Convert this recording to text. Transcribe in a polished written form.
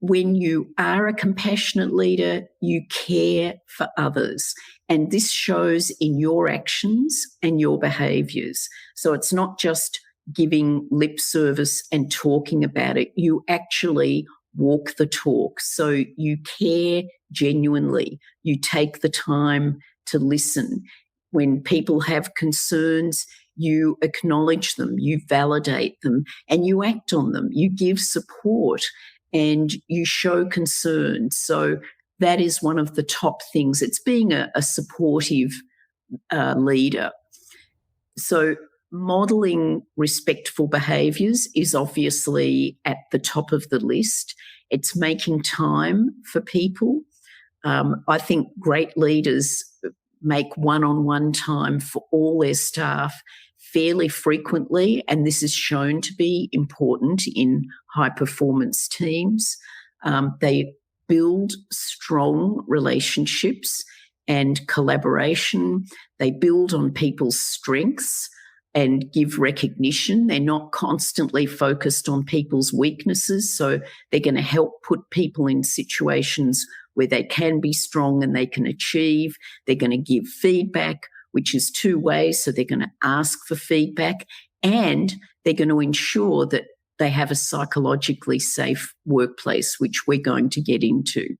when you are a compassionate leader, you care for others. And this shows in your actions and your behaviours. So it's not just giving lip service and talking about it. You actually walk the talk. So you care genuinely. You take the time to listen. When people have concerns, you acknowledge them, you validate them, and you act on them. You give support and you show concern. So that is one of the top things. It's being a supportive leader. So modelling respectful behaviours is obviously at the top of the list. It's making time for people. I think great leaders make one-on-one time for all their staff fairly frequently, and this is shown to be important in high-performance teams. They build strong relationships and collaboration. They build on people's strengths and give recognition. They're not constantly focused on people's weaknesses, so they're going to help put people in situations where they can be strong and they can achieve. They're going to give feedback, which is two ways, so they're going to ask for feedback, and they're going to ensure that they have a psychologically safe workplace, which we're going to get into.